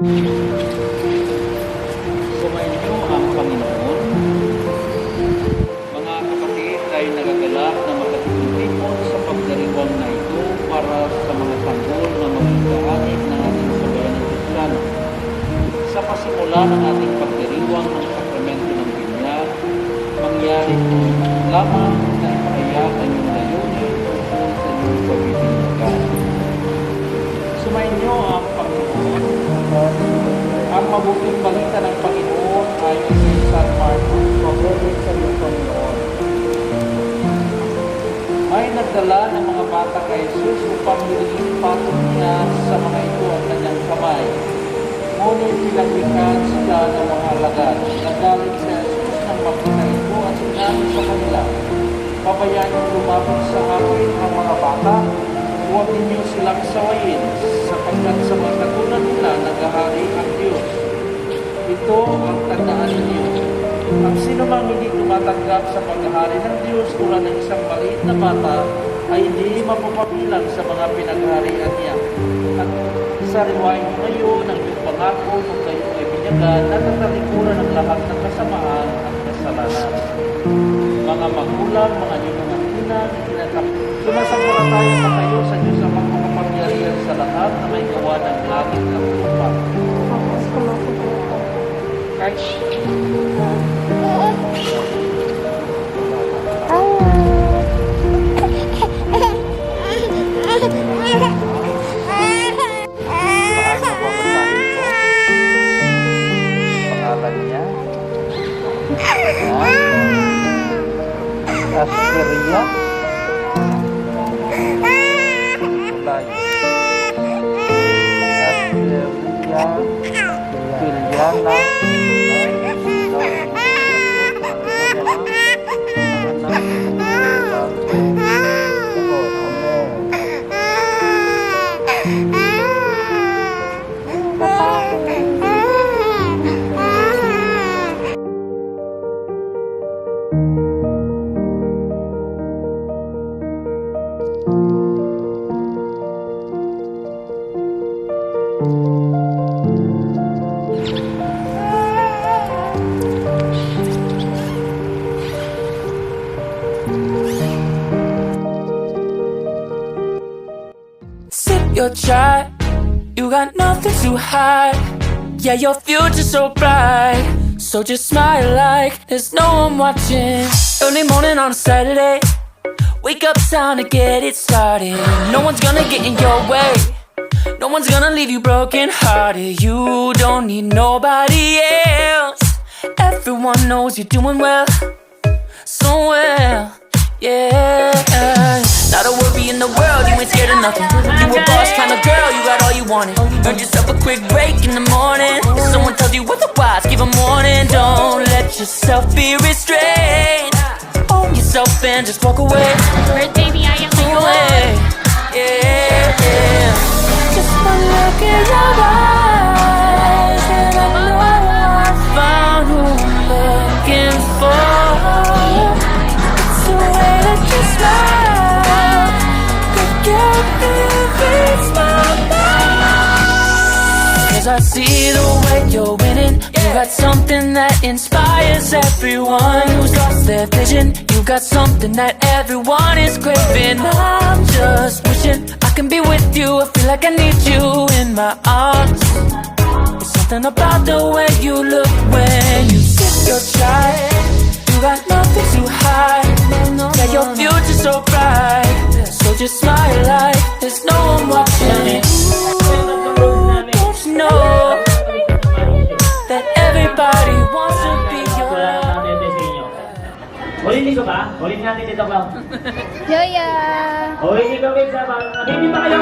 Sumainyo ang Panginoon. Mga kapatid, tayo nagagalak na magkatipon sa pagdiriwang na ito para sa mga tanggol na magkakaanib ng ating sambayanang Kristiyano. Sa pasimula ng ating pagdiriwang ng sakramento ng binyag, mangyari lamang na ipahayagan yung layunin tungkol sa inyong pagbibinyag. Sumainyo ang Panginoon. Ang mabuting balita ng Panginoon ayon kay San Marcos. Mabuti sa iyo, Panginoon. May nagdala ng mga bata kay Jesus upang nilingin patong niya sa mga ito ang kanyang kamay. Ngunit pinagbikan sila ng mga alagad. Nagalit si Jesus nang makita ito at sinabi sa kanila, pabayaan niyong lumapit sa akin ang mga bata. Huwag ninyo silang sawayin, sapagkat sa mga katulad nila naghahari ang Diyos. Ito ang tandaan ninyo. Ang sinumang hindi tumatanggap sa paghahari ng Diyos tulad ng isang maliit na bata ay hindi mapapabilang sa mga pinagharian niya. At sariwain nyo ngayon ang iyong pangako kung kayo ay binyagan na tatalikuran ng lahat ng kasamaan at kasalanan. Mga magulang, mga ninong sumasampalataya pa kayo sa Diyos ang makapangyarihan sa lahat na may gawa ng langit at lupa. Kahit pangalan niya Asteria Tulay Asteria Juliana Your child, you got nothing to hide. Yeah, your future's so bright. So just smile like there's no one watching. Early morning on a Saturday, wake up, time to get it started. No one's gonna get in your way. No one's gonna leave you broken hearted. You don't need nobody else. Everyone knows you're doing well, so well, yeah. Not a worry in the world, you ain't scared of nothing. You a boss kind of girl, you got all you wanted. Earned yourself a quick break in the morning. If someone tells you otherwise, give 'em warning. Don't let yourself be restrained. Own yourself and just walk away. Baby, I am Away, yeah, yeah. Just one look in your eyes, and I know I found who I'm looking for. It's the way that you smile. Cause I see the way you're winning. You got something that inspires everyone who's lost their vision. You got something that everyone is craving. I'm just wishing I can be with you. I feel like I need you in my arms. There's something about the way you look when you sip your chai. You got nothing to hide. Yeah, your future's so bright. So just smile like there's no one watching. Don't you know that everybody wants to be your love? Ulitin ko ba? Ulitin natin dito ba? Yoya! Ulitin ko, Vince. Hindi pa kayo?